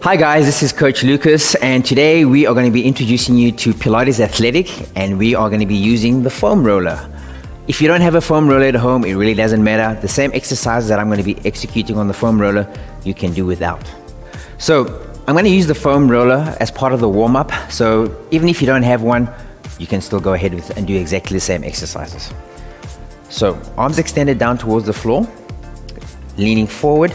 Hi guys, this is Coach Lucas, and today we are going to be introducing you to Pilates Athletic, and we are going to be using the foam roller. If you don't have a foam roller at home, it really doesn't matter. The same exercises that I'm going to be executing on the foam roller, you can do without. So I'm going to use the foam roller as part of the warm-up. So even if you don't have one, you can still go ahead with and do exactly the same exercises. So arms extended down towards the floor, leaning forward,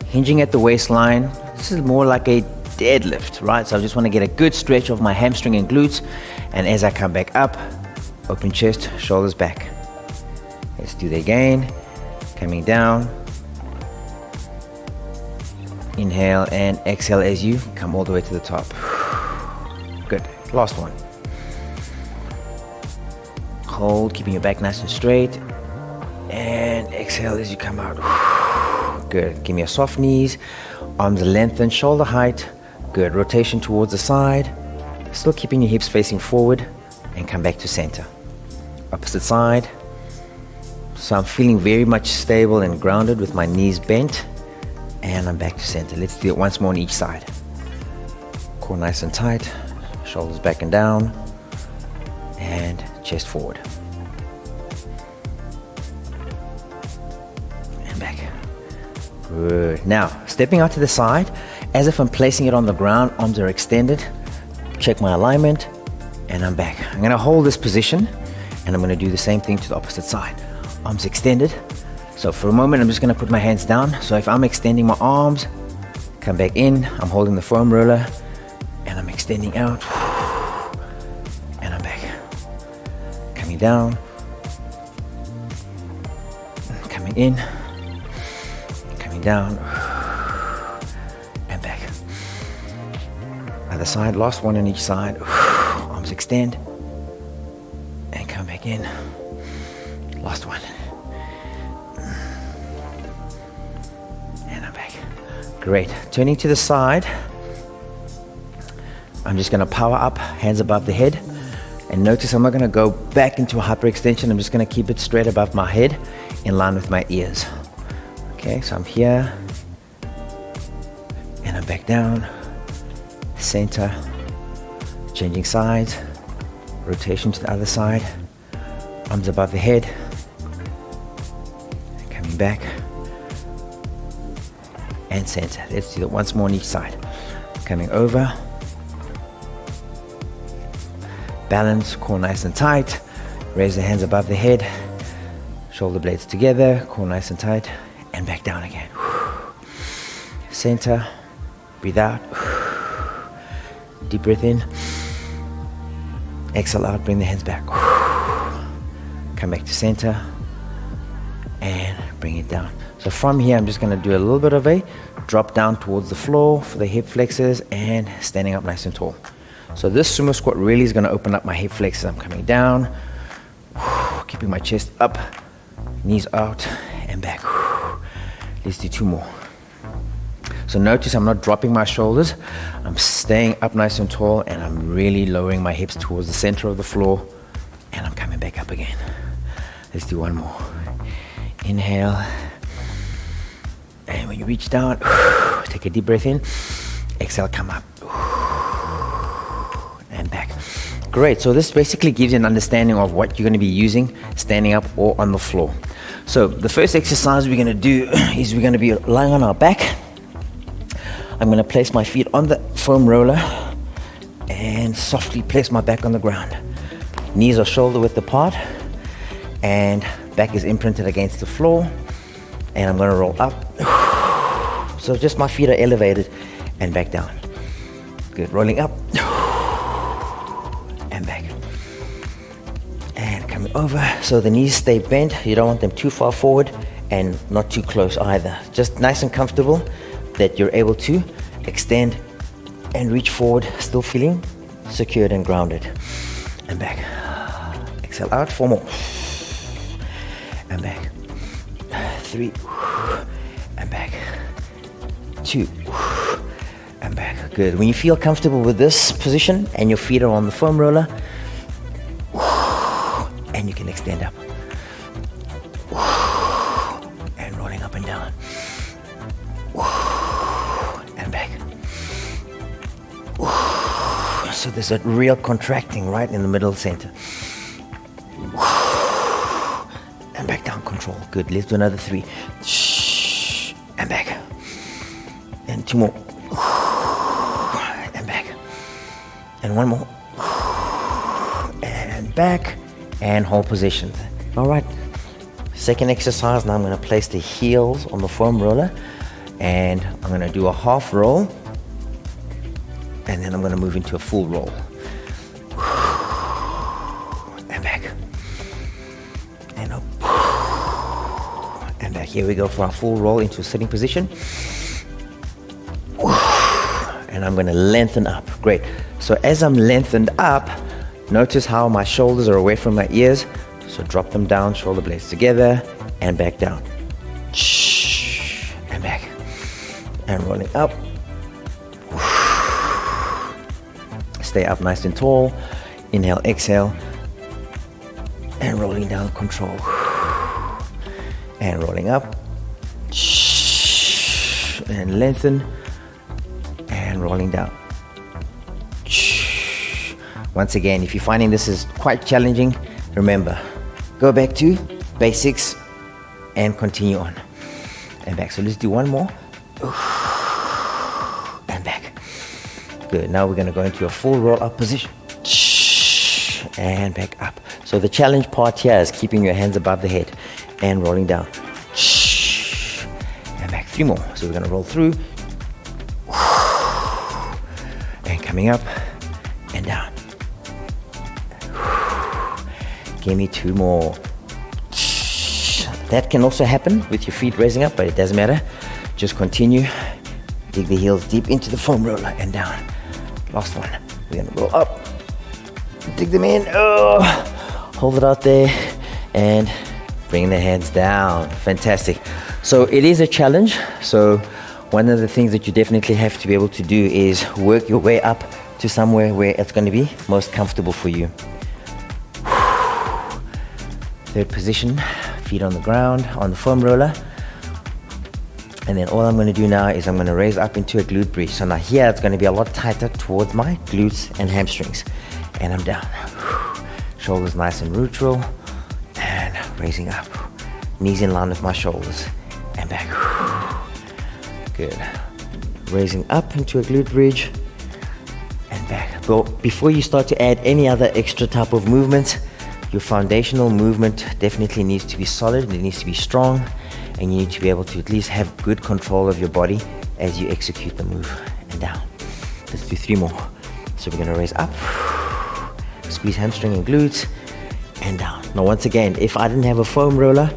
hinging at the waistline. This is more like a deadlift, right? So I just want to get a good stretch of my hamstring and glutes. And as I come back up, open chest, shoulders back. Let's do that again. Coming down. Inhale and exhale as you come all the way to the top. Good. Last one. Hold, keeping your back nice and straight. And exhale as you come out. Good. Give me a soft knees. Arms lengthened, shoulder height. Good. Rotation towards the side. Still keeping your hips facing forward. And come back to center. Opposite side. So I'm feeling very much stable and grounded with my knees bent. And I'm back to center. Let's do it once more on each side. Core nice and tight. Shoulders back and down. And chest forward. And back. Good. Now, stepping out to the side, as if I'm placing it on the ground, arms are extended. Check my alignment, and I'm back. I'm gonna hold this position, and I'm gonna do the same thing to the opposite side. Arms extended. So for a moment, I'm just gonna put my hands down. So if I'm extending my arms, come back in, I'm holding the foam roller, and I'm extending out, and I'm back. Coming down, coming in, down and back. Other side, last one on each side. Arms extend and come back in. Last one. And I'm back. Great. Turning to the side. I'm just going to power up, hands above the head. And notice I'm not going to go back into a hyperextension. I'm just going to keep it straight above my head in line with my ears. Okay, so I'm here, and I'm back down, center, changing sides, rotation to the other side, arms above the head, coming back, and center. Let's do that once more on each side. Coming over, balance, core nice and tight, raise the hands above the head, shoulder blades together, core nice and tight, and back down again. Center, breathe out. Deep breath in. Exhale out, bring the hands back. Come back to center and bring it down. So from here, I'm just going to do a little bit of a drop down towards the floor for the hip flexors and standing up nice and tall. So this sumo squat really is going to open up my hip flexors. I'm coming down, keeping my chest up, knees out and back. Let's do two more. So notice I'm not dropping my shoulders. I'm staying up nice and tall, and I'm really lowering my hips towards the center of the floor, and I'm coming back up again. Let's do one more. Inhale. And when you reach down, take a deep breath in. Exhale, come up. And back. Great. So this basically gives you an understanding of what you're going to be using standing up or on the floor. So the first exercise we're going to do is we're going to be lying on our back. I'm going to place my feet on the foam roller and softly place my back on the ground. Knees are shoulder width apart and back is imprinted against the floor, and I'm going to roll up. So just my feet are elevated and back down. Good. Rolling up and back. And coming over, so the knees stay bent. You don't want them too far forward and not too close either. Just nice and comfortable that you're able to extend and reach forward, still feeling secured and grounded. And back. Exhale out, 4 more. And back. 3. And back. 2. And back. Good. When you feel comfortable with this position and your feet are on the foam roller, and you can extend up and rolling up and down. And back. So there's a real contracting right in the middle center. And back down, control. Good, let's do another 3. And back. And 2 more. And back. And 1 more. And back. And hold position. All right. Second exercise, now I'm going to place the heels on the foam roller. And I'm going to do a half roll. And then I'm going to move into a full roll. And back. And up. And back. Here we go for our full roll into a sitting position. And I'm going to lengthen up. Great. So as I'm lengthened up, notice how my shoulders are away from my ears. So drop them down, shoulder blades together, and back down. And back. And rolling up. Stay up nice and tall. Inhale, exhale. And rolling down, control. And rolling up. And lengthen. And rolling down. Once again, if you're finding this is quite challenging, remember, go back to basics and continue on. And back. So let's do 1 more. And back. Good. Now we're going to go into a full roll up position. And back up. So the challenge part here is keeping your hands above the head and rolling down. And back. 3 more. So we're going to roll through. And coming up and down. Give me 2 more. That can also happen with your feet raising up, but it doesn't matter. Just continue. Dig the heels deep into the foam roller and down. Last one. We're gonna roll up. Dig them in. Oh, hold it out there and bring the hands down. Fantastic. So it is a challenge. So one of the things that you definitely have to be able to do is work your way up to somewhere where it's going to be most comfortable for you. Third position, feet on the ground, on the foam roller. And then all I'm going to do now is I'm going to raise up into a glute bridge. So now here it's going to be a lot tighter towards my glutes and hamstrings. And I'm down. Shoulders nice and neutral. And raising up. Knees in line with my shoulders. And back. Good. Raising up into a glute bridge. And back. But before you start to add any other extra type of movements, your foundational movement definitely needs to be solid, it needs to be strong, and you need to be able to at least have good control of your body as you execute the move. And down. Let's do 3 more. So we're going to raise up, squeeze hamstring and glutes, and down. Now once again, if I didn't have a foam roller,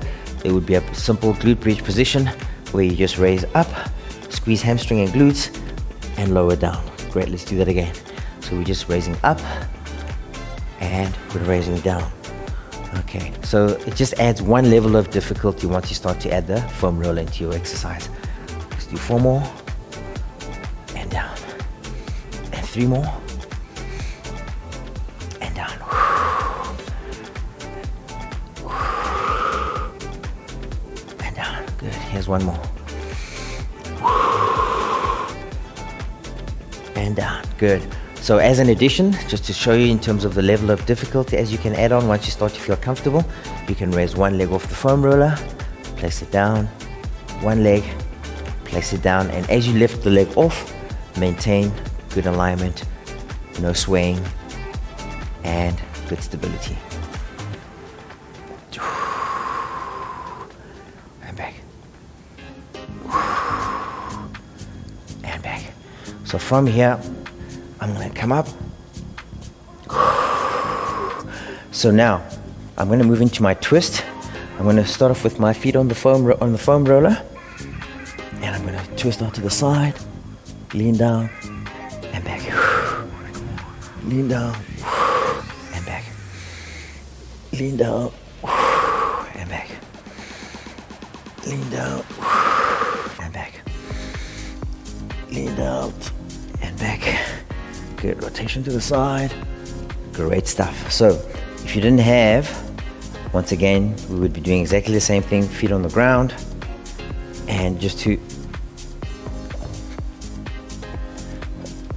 it would be a simple glute bridge position where you just raise up, squeeze hamstring and glutes, and lower down. Great, let's do that again. So we're just raising up, and we're raising down. Okay, so it just adds 1 level of difficulty once you start to add the foam roller into your exercise. Let's do 4 more, and down, and 3 more, and down, and down. Good, here's 1 more, and down. Good. So as an addition, just to show you in terms of the level of difficulty as you can add on once you start to feel comfortable, you can raise 1 leg off the foam roller, place it down, 1 leg, place it down, and as you lift the leg off, maintain good alignment, no swaying, and good stability. And back. And back. So from here, I'm going to come up. So now I'm going to move into my twist. I'm going to start off with my feet on the foam roller, and I'm going to twist onto the side, lean down and back, lean down and back, lean down and back, lean down and back, lean down and back. Good, rotation to the side. Great stuff. So if you didn't have, once again, we would be doing exactly the same thing. Feet on the ground, And just to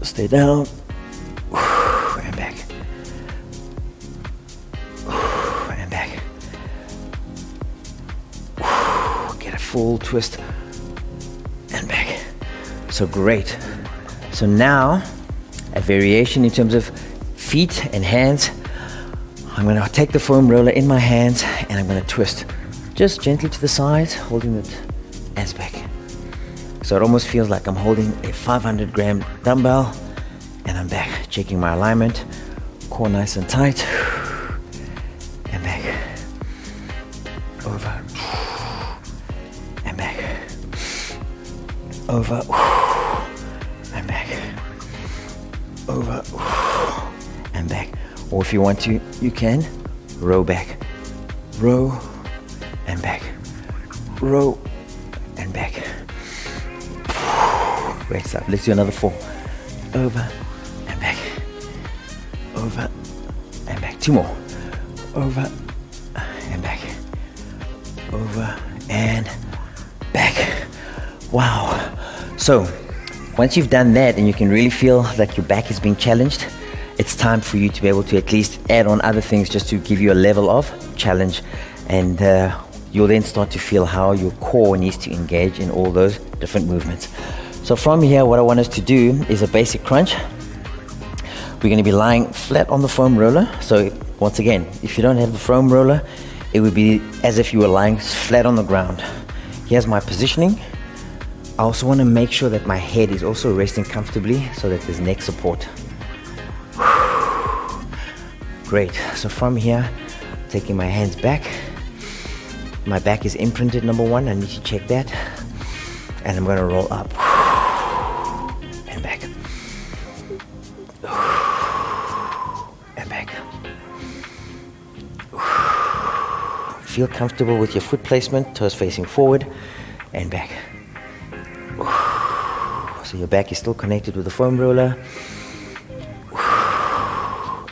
stay down, and back, and back. Get a full twist, and back. So great. So now, a variation in terms of feet and hands. I'm going to take the foam roller in my hands and I'm going to twist just gently to the side, holding it as back. So it almost feels like I'm holding a 500 gram dumbbell and I'm back, checking my alignment, core nice and tight, and back, over, and back, over, and back, over, and back. Or if you want to, you can row back, row and back, row and back. Great stuff. Let's do another 4. Over and back, over and back. 2 more. Over and back, over and back. Wow. So once you've done that and you can really feel that your back is being challenged, it's time for you to be able to at least add on other things just to give you a level of challenge, and you'll then start to feel how your core needs to engage in all those different movements. So from here, what I want us to do is a basic crunch. We're going to be lying flat on the foam roller. So once again, if you don't have the foam roller, it would be as if you were lying flat on the ground. Here's my positioning. I also want to make sure that my head is also resting comfortably so that there's neck support. Great. So from here, taking my hands back. My back is imprinted, number 1. I need to check that. And I'm going to roll up and back. And back. Feel comfortable with your foot placement, toes facing forward and back. So your back is still connected with the foam roller.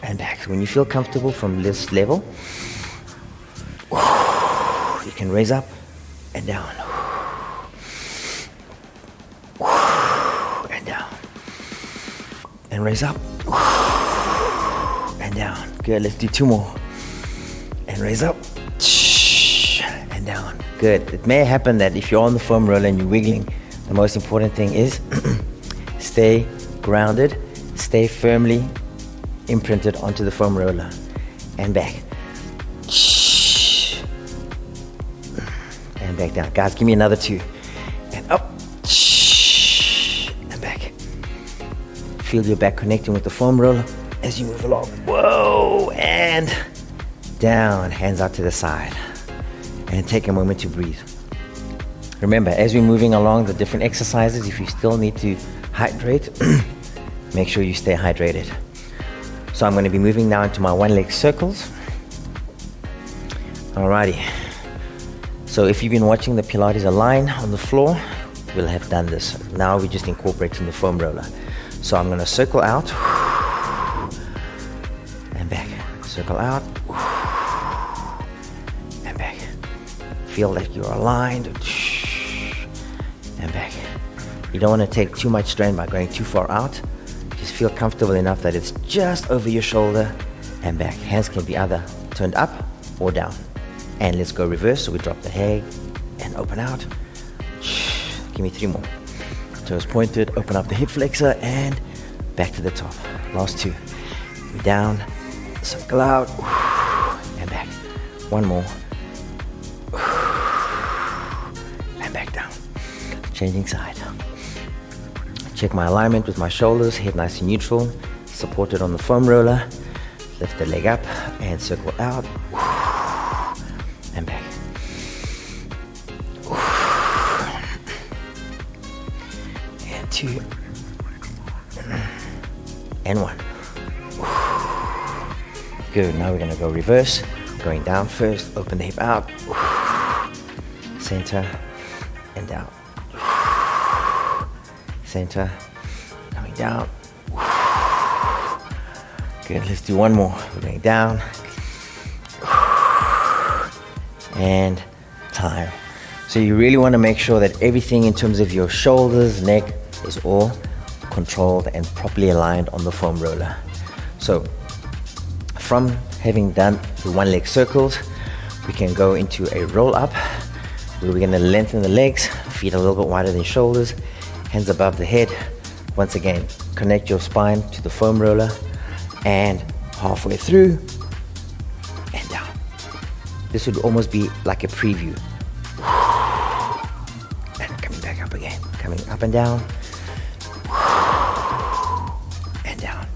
And back. So when you feel comfortable from this level, you can raise up and down. And down. And raise up. And down. Good. Let's do 2 more. And raise up. And down. Good. It may happen that if you're on the foam roller and you're wiggling, the most important thing is stay grounded, stay firmly imprinted onto the foam roller and back and back down. Guys, give me another 2 and up and back. Feel your back connecting with the foam roller as you move along. Whoa, and down, hands out to the side, and take a moment to breathe. Remember, as we're moving along the different exercises, if you still need to hydrate, make sure you stay hydrated. So I'm going to be moving now into my 1-leg circles. Alrighty. So if you've been watching the Pilates Align on the floor, we'll have done this. Now we're just incorporating the foam roller. So I'm going to circle out and back. Circle out and back. Feel like you're aligned and back. You don't want to take too much strain by going too far out. Just feel comfortable enough that it's just over your shoulder and back. Hands can be either turned up or down. And let's go reverse. So we drop the head and open out. Give me 3 more. Toes pointed, open up the hip flexor and back to the top. Last 2. We're down, circle out and back. 1 more. And back down. Changing side. Check my alignment with my shoulders, head nice and neutral, supported on the foam roller. Lift the leg up and circle out and back. And 2 and 1. Good. Now we're going to go reverse, going down first, open the hip out, center and down. Center, coming down. Good, let's do 1 more. We're going down. And time. So you really want to make sure that everything in terms of your shoulders, neck is all controlled and properly aligned on the foam roller. So from having done the one leg circles, we can go into a roll up where we're going to lengthen the legs, feet a little bit wider than shoulders, hands above the head. Once again, connect your spine to the foam roller and halfway through and down. This would almost be like a preview. And coming back up again, coming up and down and down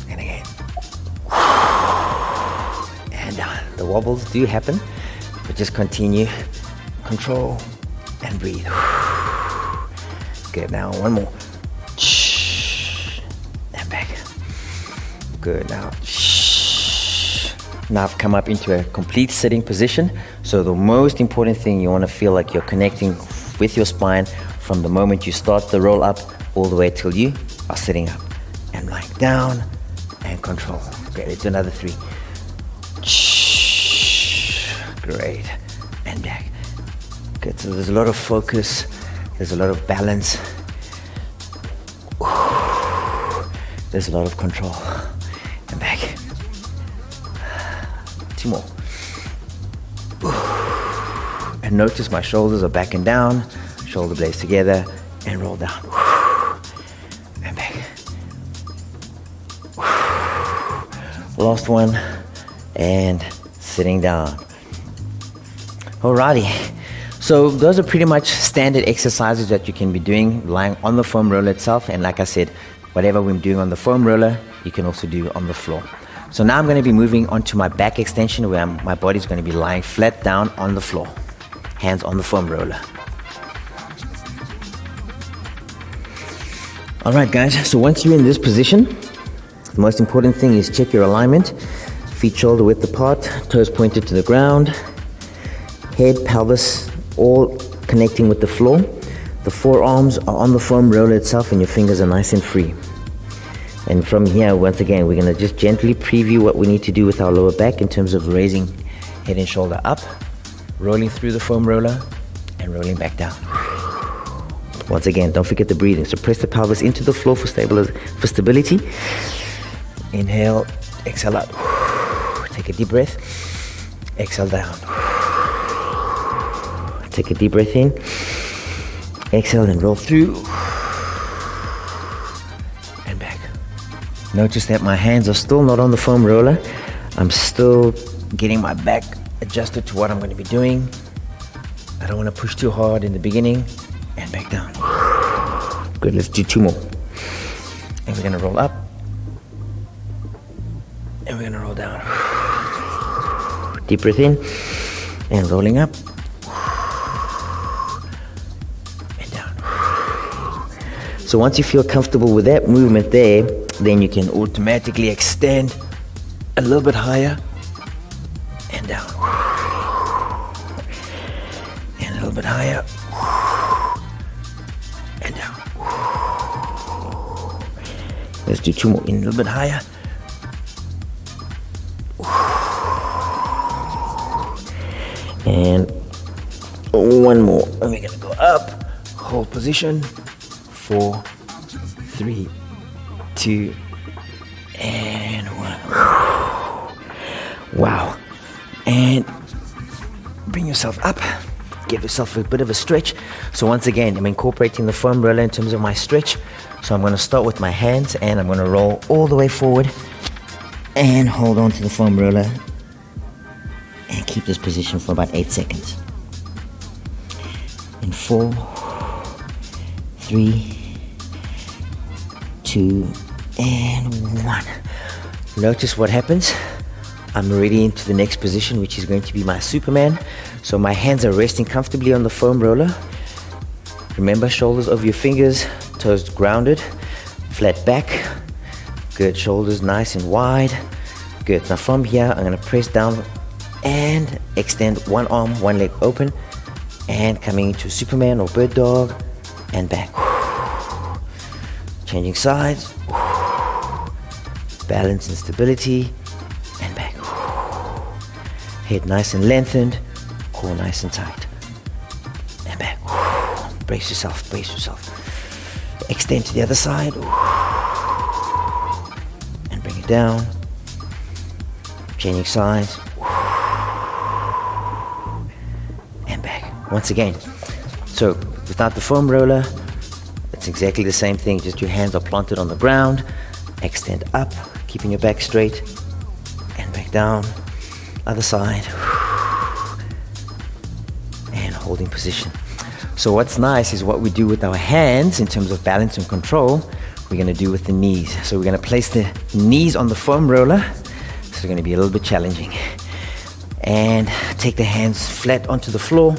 and again and down. The wobbles do happen, but just continue, control and breathe. Good, now one more. And back. Good, now. Now I've come up into a complete sitting position. So the most important thing, you want to feel like you're connecting with your spine from the moment you start the roll up all the way till you are sitting up. And lying down and control. Okay, let's do another 3. Great. And back. Good, so there's a lot of focus. There's a lot of balance. There's a lot of control. And back. 2 more. And notice my shoulders are back and down. Shoulder blades together and roll down. And back. Last one. And sitting down. Alrighty. So those are pretty much standard exercises that you can be doing lying on the foam roller itself. And like I said, whatever we're doing on the foam roller, you can also do on the floor. So now I'm going to be moving on to my back extension where my body's going to be lying flat down on the floor. Hands on the foam roller. Alright guys, so once you're in this position, the most important thing is check your alignment. Feet shoulder width apart, toes pointed to the ground, head, pelvis, all connecting with the floor. The forearms are on the foam roller itself and your fingers are nice and free. And from here, once again, we're going to just gently preview what we need to do with our lower back in terms of raising head and shoulder up, rolling through the foam roller and rolling back down. Once again, don't forget the breathing. So press the pelvis into the floor for stability. Inhale, exhale out. Take a deep breath. Exhale down. Take a deep breath in. Exhale and roll through. And back. Notice that my hands are still not on the foam roller. I'm still getting my back adjusted to what I'm going to be doing. I don't want to push too hard in the beginning. And back down. Good, let's do 2 more. And we're going to roll up. And we're going to roll down. Deep breath in. And rolling up. So once you feel comfortable with that movement there, then you can automatically extend a little bit higher and down. And a little bit higher and down. Let's do 2 more. In a little bit higher. And 1 more. And we're going to go up. Hold position. 4, 3, 2, and 1. Wow. And bring yourself up. Give yourself a bit of a stretch. So once again, I'm incorporating the foam roller in terms of my stretch. So I'm going to start with my hands and I'm going to roll all the way forward and hold on to the foam roller and keep this position for about 8 seconds. In 4, 3, 2, and 1. Notice what happens. I'm already into the next position, which is going to be my Superman. So my hands are resting comfortably on the foam roller. Remember, shoulders over your fingers, toes grounded, flat back. Good, shoulders nice and wide. Good, now from here, I'm gonna press down and extend one arm, one leg open, and coming into Superman or bird dog, and back. Changing sides. Balance and stability, and back. Head nice and lengthened, core nice and tight. Brace yourself, brace yourself. Extend to the other side. And bring it down. Changing sides. And back. Once again. So, without the foam roller, it's exactly the same thing. Just your hands are planted on the ground. Extend up, keeping your back straight. And back down. Other side. And holding position. So what's nice is what we do with our hands in terms of balance and control, we're going to do with the knees. So we're going to place the knees on the foam roller. So it's going to be a little bit challenging. And take the hands flat onto the floor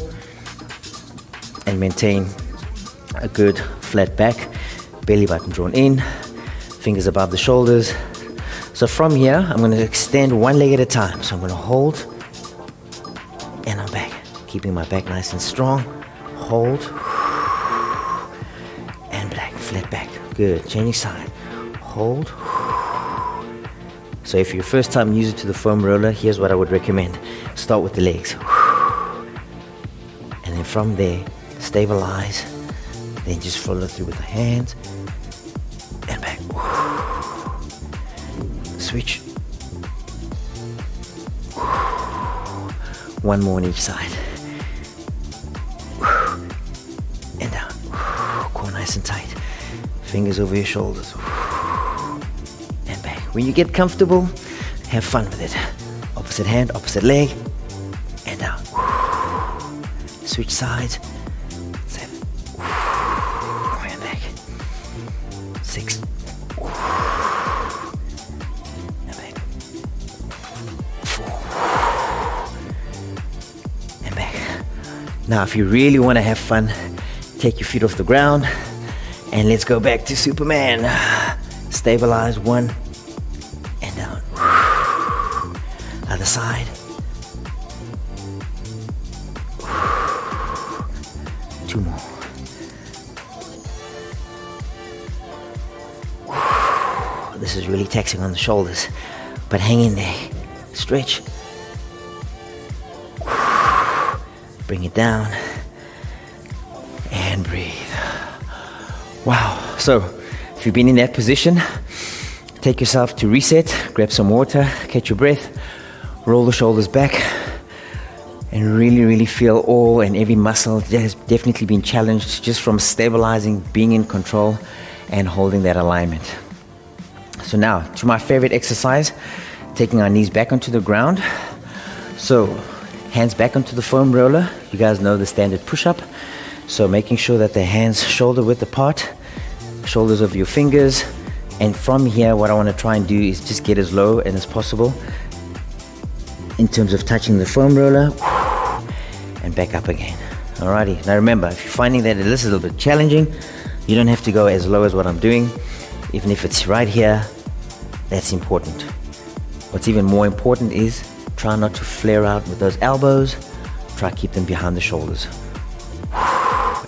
and maintain a good flat back. Belly button drawn in, fingers above the shoulders. So from here, I'm going to extend one leg at a time. So I'm going to hold and I'm back. Keeping my back nice and strong. Hold and back, flat back. Good. Changing side. Hold. So if you're first time user to the foam roller, here's what I would recommend. Start with the legs. And then from there, stabilize. Then just follow through with the hands. And back. Switch. One more on each side. And down. Core nice and tight. Fingers over your shoulders. And back. When you get comfortable, have fun with it. Opposite hand, opposite leg. And down. Switch sides. 7. And back. 6. And back. 4. And back. Now, if you really want to have fun, take your feet off the ground and let's go back to Superman. Stabilize. 1 and down. Other side. 2 more. This is really taxing on the shoulders, but hang in there. Stretch. Bring it down. And breathe. Wow. So, if you've been in that position, take yourself to reset, grab some water, catch your breath, roll the shoulders back, and really feel all and every muscle that has definitely been challenged just from stabilizing, being in control, and holding that alignment. So now, to my favorite exercise, taking our knees back onto the ground. So, hands back onto the foam roller. You guys know the standard push-up. So making sure that the hands shoulder width apart, shoulders over your fingers. And from here, what I want to try and do is just get as low and as possible in terms of touching the foam roller and back up again. Alrighty. Now remember, if you're finding that this is a little bit challenging, you don't have to go as low as what I'm doing. Even if it's right here, that's important. What's even more important is try not to flare out with those elbows. Try to keep them behind the shoulders.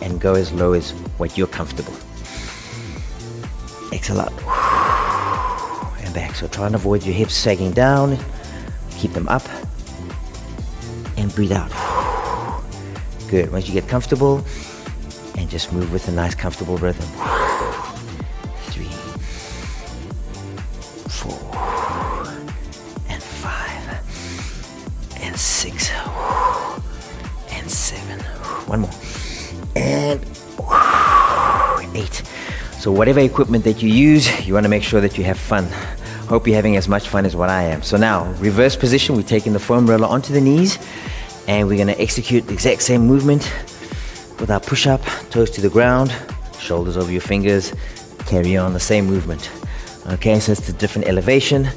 And go as low as what you're comfortable. Exhale out. And back. So try and avoid your hips sagging down. Keep them up. And breathe out. Good. Once you get comfortable, and just move with a nice comfortable rhythm. 3, 4, and 5, and 6, and 7. One more. And 8. So whatever equipment that you use, you want to make sure that you have fun. Hope you're having as much fun as what I am. So now, reverse position, we're taking the foam roller onto the knees, and we're going to execute the exact same movement with our push-up, toes to the ground, shoulders over your fingers, carry on the same movement. Okay, so it's a different elevation,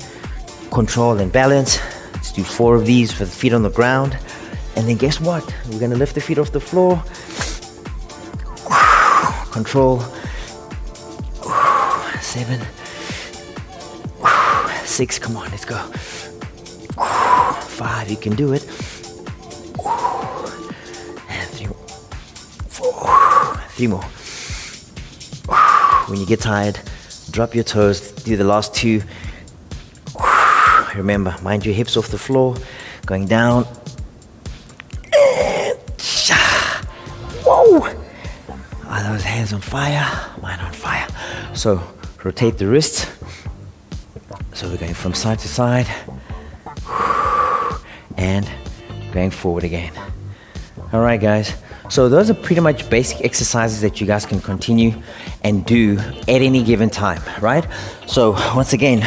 control and balance. Let's do 4 of these for the feet on the ground. And then guess what? We're going to lift the feet off the floor. Control. 7, 6, come on, let's go. 5, you can do it. And 3, 4, 3 more. When you get tired, drop your toes, do the last 2. Remember, mind your hips off the floor, going down. And whoa! Are those hands on fire? Mine on fire. So rotate the wrists. So we're going from side to side and going forward again. All right, guys. So those are pretty much basic exercises that you guys can continue and do at any given time, right? So once again,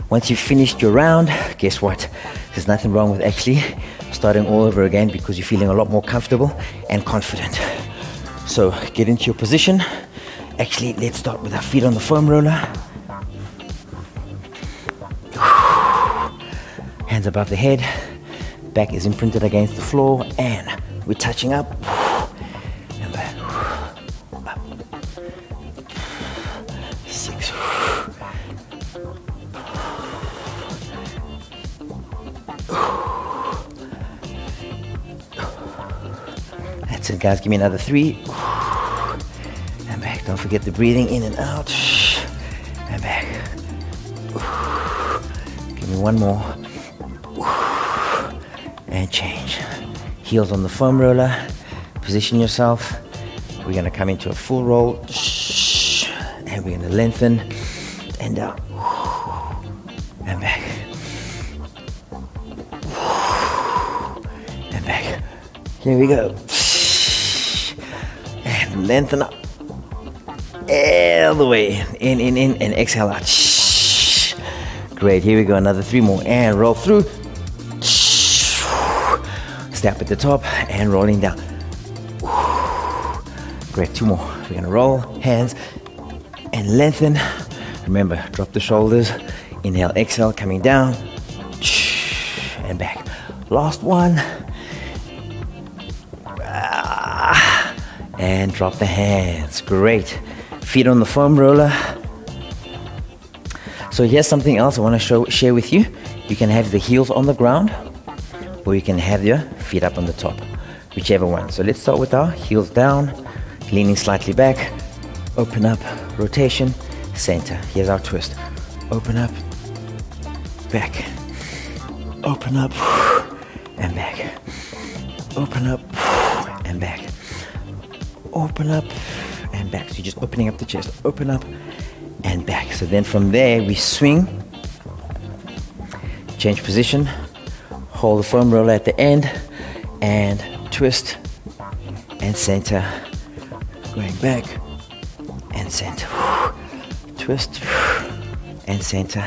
once you've finished your round, guess what? There's nothing wrong with actually starting all over again because you're feeling a lot more comfortable and confident. So get into your position. Actually, let's start with our feet on the foam roller. Hands above the head. Back is imprinted against the floor and we're touching up. And back. Up. 6. That's it, guys. Give me another 3. And back. Don't forget the breathing in and out. And back. Give me one more. And change. Heels on the foam roller. Position yourself. We're going to come into a full roll. And we're going to lengthen. And down. And back. And back. Here we go. And lengthen up. All the way in. And exhale out. Great. Here we go. Another 3 more. And roll through. Step at the top and rolling down. Great, 2 more. We're going to roll, hands, and lengthen. Remember, drop the shoulders. Inhale, exhale, coming down. And back. Last one. And drop the hands. Great. Feet on the foam roller. So here's something else I want to share with you. You can have the heels on the ground, or you can have your feet up on the top, whichever one. So let's start with our heels down, leaning slightly back, open up, rotation, center. Here's our twist. Open up, back, open up, and back, open up, and back, open up, and back. So you're just opening up the chest, open up, and back. So then from there, we swing, change position, hold the foam roller at the end, and twist, and center, going back, and center, twist, and center.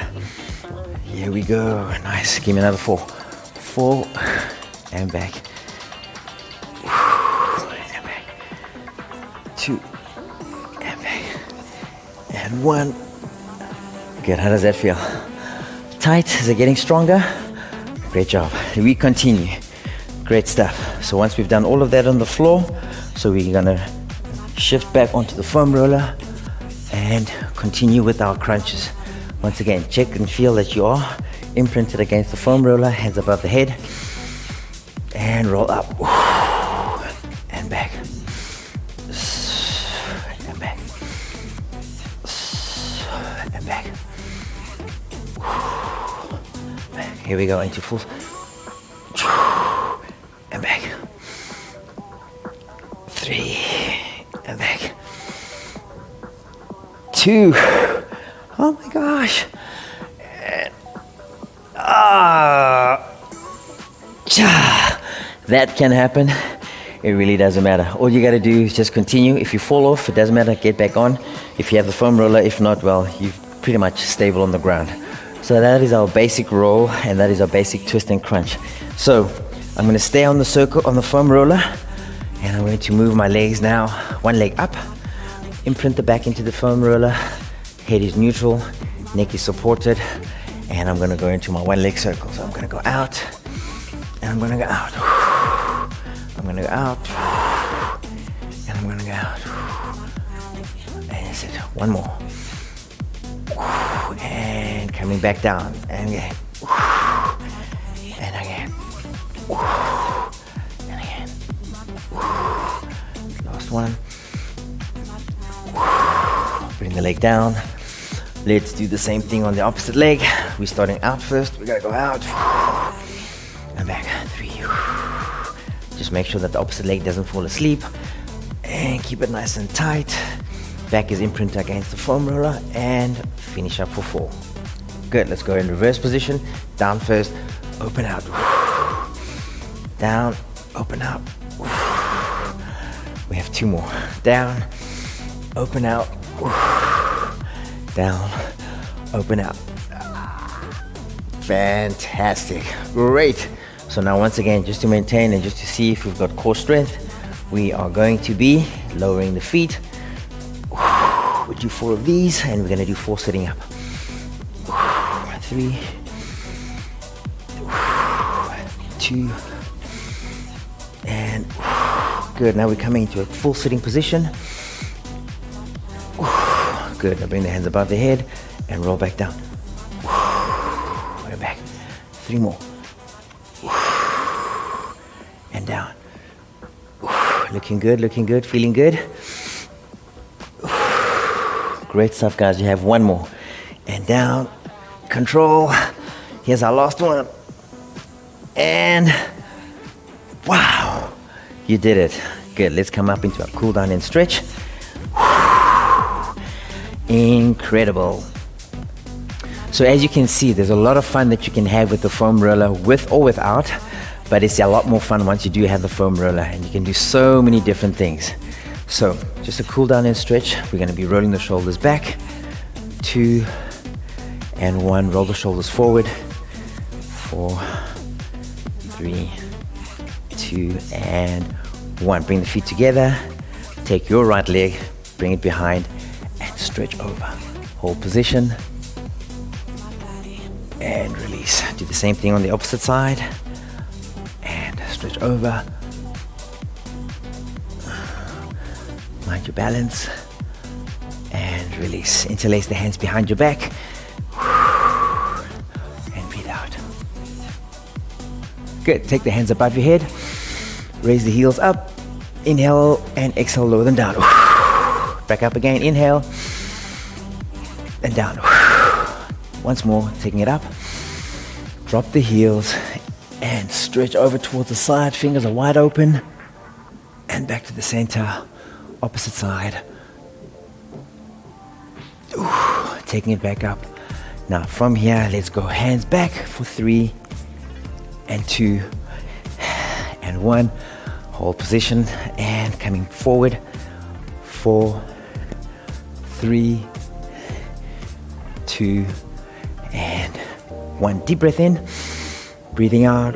Here we go, nice, give me another 4, 4, and back, and back, 2, and back, and 1. Good, how does that feel? Tight, is it getting stronger? Great job. We continue. Great stuff. So once we've done all of that on the floor, so we're gonna shift back onto the foam roller and continue with our crunches. Once again, check and feel that you are imprinted against the foam roller, hands above the head, and roll up. And back. And back. And back. Here we go into full. And back. 3. And back. 2. Oh my gosh. And, that can happen. It really doesn't matter. All you got to do is just continue. If you fall off, it doesn't matter. Get back on. If you have the foam roller, if not, well, you're pretty much stable on the ground. So that is our basic roll, and that is our basic twist and crunch. So I'm going to stay on the circle, on the foam roller, and I'm going to move my legs now. One leg up, imprint the back into the foam roller, head is neutral, neck is supported, and I'm going to go into my one leg circle. So I'm going to go out, and I'm going to go out. I'm going to go out, and I'm going to go out. And that's it. One more. And coming back down, and again, and again, and again. Last one. Bring the leg down. Let's do the same thing on the opposite leg. We're starting out first. We gotta go out and back. 3. Just make sure that the opposite leg doesn't fall asleep. and keep it nice and tight. Back is imprinted against the foam roller, and finish up for 4. Good, let's go in reverse position. Down first, open out. Down, open out. We have 2 more. Down, open out. Down, open out. Fantastic, great. So now once again, just to maintain and just to see if we've got core strength, we are going to be lowering the feet. We do 4 of these, and we're going to do 4 sitting up. 3, 2, and good. Now we're coming into a full sitting position. Good. Now bring the hands above the head and roll back down. We're back. 3 more. And down. Looking good, feeling good. Great stuff, guys. You have 1 more. And down. Control. Here's our last one. And wow, you did it. Good. Let's come up into a cool down and stretch. Incredible. So as you can see, there's a lot of fun that you can have with the foam roller, with or without, but it's a lot more fun once you do have the foam roller, and you can do so many different things. So just a cool down and stretch. We're going to be rolling the shoulders back. 2 and 1. Roll the shoulders forward. 4, 3, 2 and 1. Bring the feet together. Take your right leg, bring it behind, and stretch over. Hold position and release. Do the same thing on the opposite side, and stretch over. Mind your balance and release. Interlace the hands behind your back and breathe out. Good. Take the hands above your head. Raise the heels up. Inhale and exhale, lower them down. Back up again. Inhale and down. Once more, taking it up. Drop the heels and stretch over towards the side. Fingers are wide open. And back to the center. Opposite side. Taking it back up. Now from here, let's go hands back for 3 and 2 and 1. Hold position and coming forward. 4, 3, 2 and 1. Deep breath in, breathing out.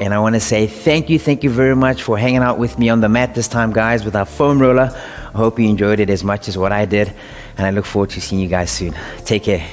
And I want to say thank you very much for hanging out with me on the mat this time, guys, with our foam roller. I hope you enjoyed it as much as what I did, and I look forward to seeing you guys soon. Take care.